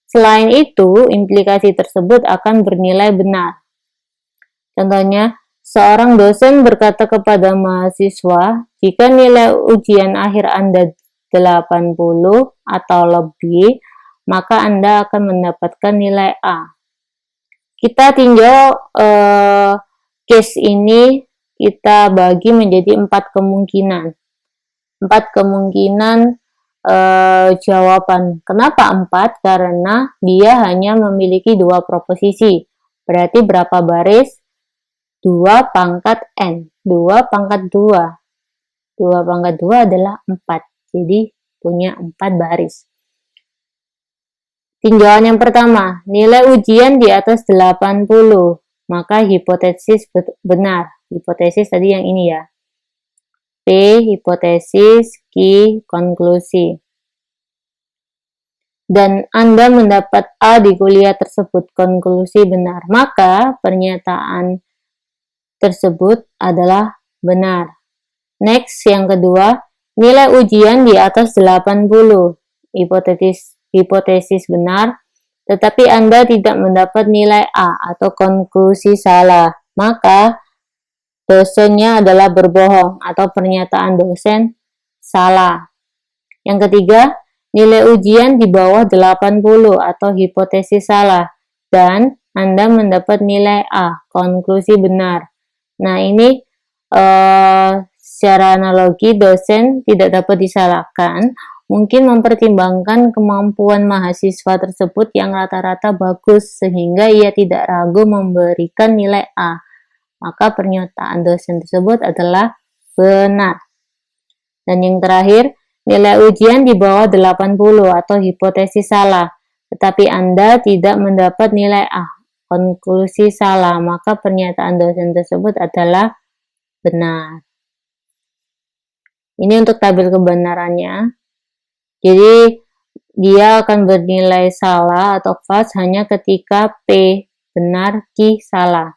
Selain itu, implikasi tersebut akan bernilai benar. Contohnya, seorang dosen berkata kepada mahasiswa, jika nilai ujian akhir Anda 80 atau lebih, maka Anda akan mendapatkan nilai A. Kita tinjau case ini, kita bagi menjadi 4 kemungkinan. 4 kemungkinan jawaban. Kenapa 4? Karena dia hanya memiliki 2 proposisi. Berarti berapa baris? 2 pangkat N. 2 pangkat 2. 2 pangkat 2 adalah 4. Jadi punya 4 baris. Tinjauan yang pertama, nilai ujian di atas 80. Maka hipotesis benar. Hipotesis tadi yang ini ya. P hipotesis, Q konklusi. Dan Anda mendapat A di kuliah tersebut, konklusi benar. Maka pernyataan tersebut adalah benar. Next, yang kedua, nilai ujian di atas 80. Hipotesis benar, tetapi Anda tidak mendapat nilai A atau konklusi salah. Maka dosennya adalah berbohong atau pernyataan dosen salah. Yang ketiga, nilai ujian di bawah 80 atau hipotesis salah dan Anda mendapat nilai A, konklusi benar. Nah, ini secara analogi dosen tidak dapat disalahkan mungkin mempertimbangkan kemampuan mahasiswa tersebut yang rata-rata bagus sehingga ia tidak ragu memberikan nilai A. Maka pernyataan dosen tersebut adalah benar. Dan yang terakhir, nilai ujian di bawah 80 atau hipotesis salah, tetapi Anda tidak mendapat nilai A. Konklusi salah, maka pernyataan dosen tersebut adalah benar. Ini untuk tabel kebenarannya. Jadi dia akan bernilai salah atau false hanya ketika P benar, Q salah.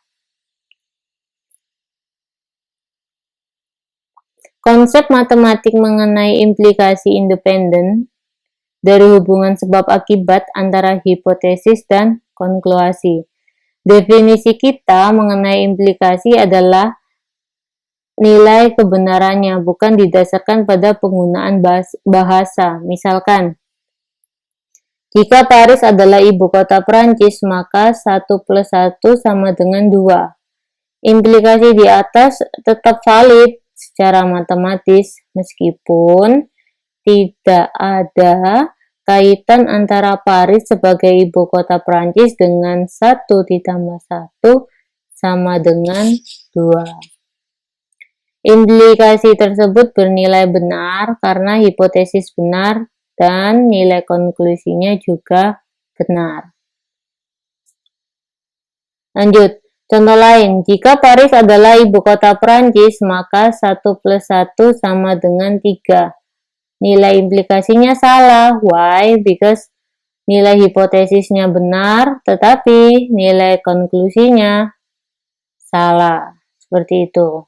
Konsep matematik mengenai implikasi independen dari hubungan sebab akibat antara hipotesis dan konklusi. Definisi kita mengenai implikasi adalah nilai kebenarannya, bukan didasarkan pada penggunaan bahasa. Misalkan, jika Paris adalah ibu kota Prancis, maka 1 plus 1 sama dengan 2. Implikasi di atas tetap valid secara matematis, meskipun tidak ada kaitan antara Paris sebagai ibu kota Prancis dengan 1 ditambah 1 sama dengan 2. Implikasi tersebut bernilai benar karena hipotesis benar dan nilai konklusinya juga benar. Lanjut, contoh lain, jika Paris adalah ibu kota Prancis, maka 1 plus 1 sama dengan 3. Nilai implikasinya salah. Why? Because nilai hipotesisnya benar, tetapi nilai konklusinya salah. Seperti itu.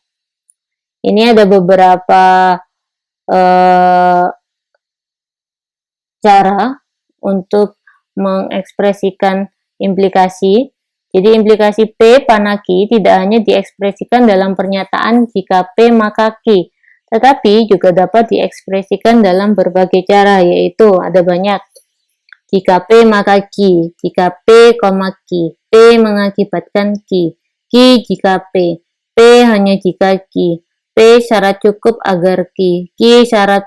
Ini ada beberapa cara untuk mengekspresikan implikasi. Jadi implikasi P panaki tidak hanya diekspresikan dalam pernyataan jika P maka Q, tetapi juga dapat diekspresikan dalam berbagai cara, yaitu ada banyak. Jika P maka Q, jika P, Q, P mengakibatkan Q, Q jika P hanya jika Q, P syarat cukup agar Q, Q syarat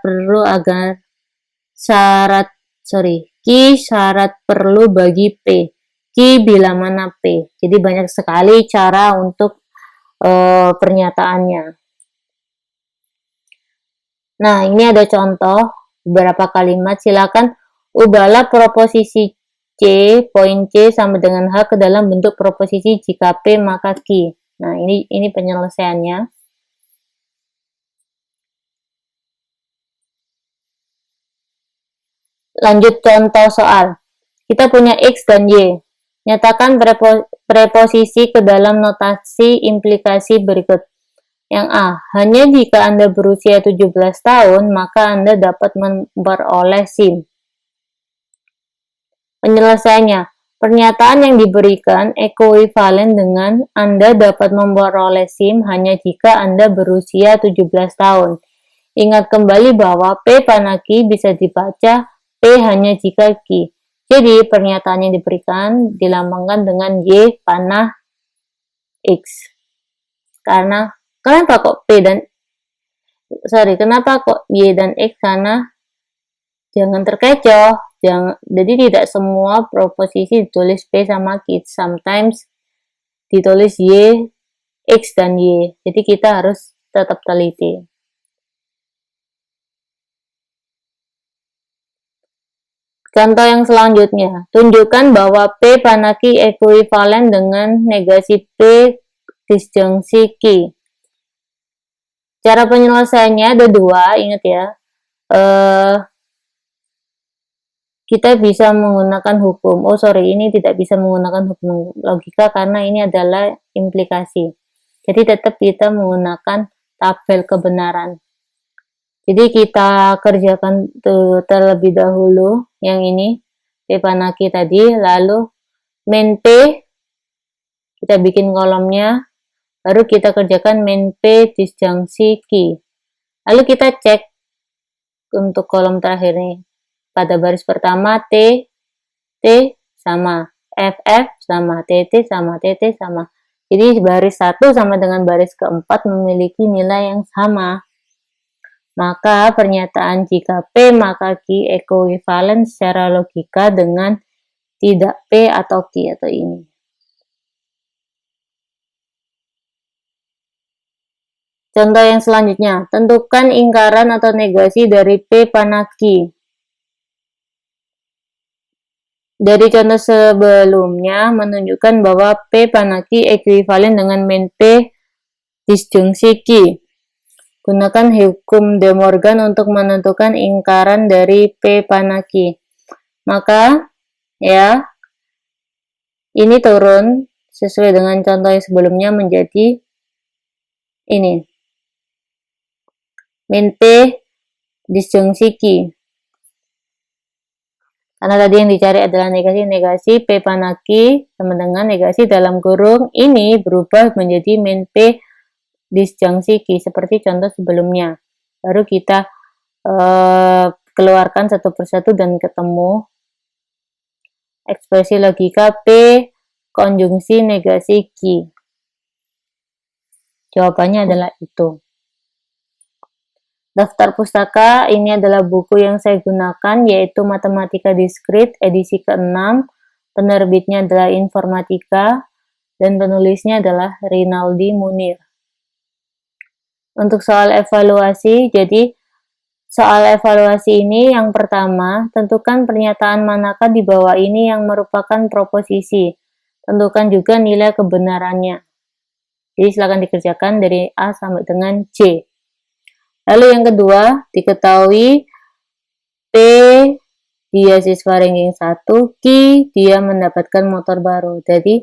perlu bagi P, Q bila mana P. Jadi banyak sekali cara untuk pernyataannya. Nah, ini ada contoh beberapa kalimat. Silakan ubahlah proposisi C, poin C sama dengan H ke dalam bentuk proposisi jika P maka Q. Nah, ini penyelesaiannya. Lanjut contoh soal. Kita punya X dan Y. Nyatakan preposisi ke dalam notasi implikasi berikut. Yang A, hanya jika Anda berusia 17 tahun, maka Anda dapat memperoleh SIM. Penyelesaiannya, pernyataan yang diberikan ekuivalen dengan Anda dapat memperoleh SIM hanya jika Anda berusia 17 tahun. Ingat kembali bahwa P panaki bisa dibaca P hanya jika Q. Jadi, pernyataan yang diberikan dilambangkan dengan Y panah X. Kenapa kok Y dan X? Karena jangan terkecoh. Jadi tidak semua proposisi ditulis P sama Q. Sometimes ditulis Y, X dan Y. Jadi kita harus tetap teliti. Contoh yang selanjutnya, tunjukkan bahwa P panaki ekuivalen dengan negasi P disjungsi Q. Cara penyelesaiannya ada dua, ingat ya. Kita bisa menggunakan hukum. Ini tidak bisa menggunakan hukum logika karena ini adalah implikasi. Jadi tetap kita menggunakan tabel kebenaran. Jadi kita kerjakan terlebih dahulu yang ini P panaki tadi, lalu main P kita bikin kolomnya, baru kita kerjakan main P disjungsi Q. Lalu kita cek untuk kolom terakhir nih. Pada baris pertama T sama, FF sama, TT sama, TT sama. Jadi baris 1 sama dengan baris keempat memiliki nilai yang sama. Maka pernyataan jika P maka Q ekuivalen secara logika dengan tidak P atau Q atau ini. Contoh yang selanjutnya, tentukan ingkaran atau negasi dari P pana Q. Dari contoh sebelumnya menunjukkan bahwa P pana Q ekuivalen dengan min P disjungsi Q. Gunakan hukum De Morgan untuk menentukan ingkaran dari P pana Q. Maka, ya, ini turun sesuai dengan contoh yang sebelumnya menjadi ini. Min P disjungsi Q. Karena tadi yang dicari adalah negasi P pana Q sama dengan negasi dalam kurung ini berubah menjadi min P disjungsi Q seperti contoh sebelumnya. Baru kita keluarkan satu persatu dan ketemu ekspresi logika P konjungsi negasi Q. Jawabannya adalah itu. Daftar pustaka ini adalah buku yang saya gunakan, yaitu Matematika Diskrit edisi ke-6. Penerbitnya adalah Informatika dan penulisnya adalah Rinaldi Munir. Untuk soal evaluasi, jadi soal evaluasi ini yang pertama, tentukan pernyataan manakah di bawah ini yang merupakan proposisi. Tentukan juga nilai kebenarannya. Jadi silakan dikerjakan dari A sampai dengan C. Lalu yang kedua, diketahui P dia siswa ranking 1, Q dia mendapatkan motor baru. Jadi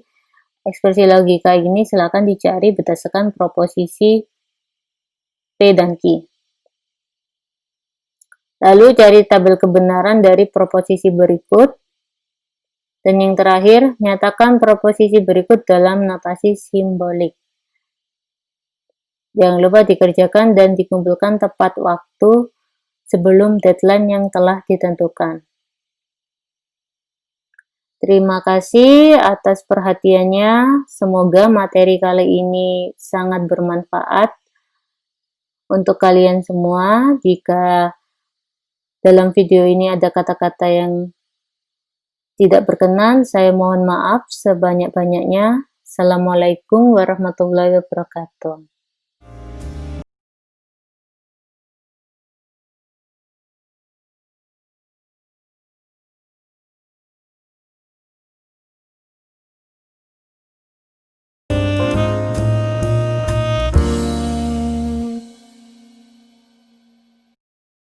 ekspresi logika ini silakan dicari berdasarkan proposisi P dan Q. Lalu cari tabel kebenaran dari proposisi berikut. Dan yang terakhir, nyatakan proposisi berikut dalam notasi simbolik. Jangan lupa dikerjakan dan dikumpulkan tepat waktu sebelum deadline yang telah ditentukan. Terima kasih atas perhatiannya. Semoga materi kali ini sangat bermanfaat untuk kalian semua. Jika dalam video ini ada kata-kata yang tidak berkenan, saya mohon maaf sebanyak-banyaknya. Assalamualaikum warahmatullahi wabarakatuh.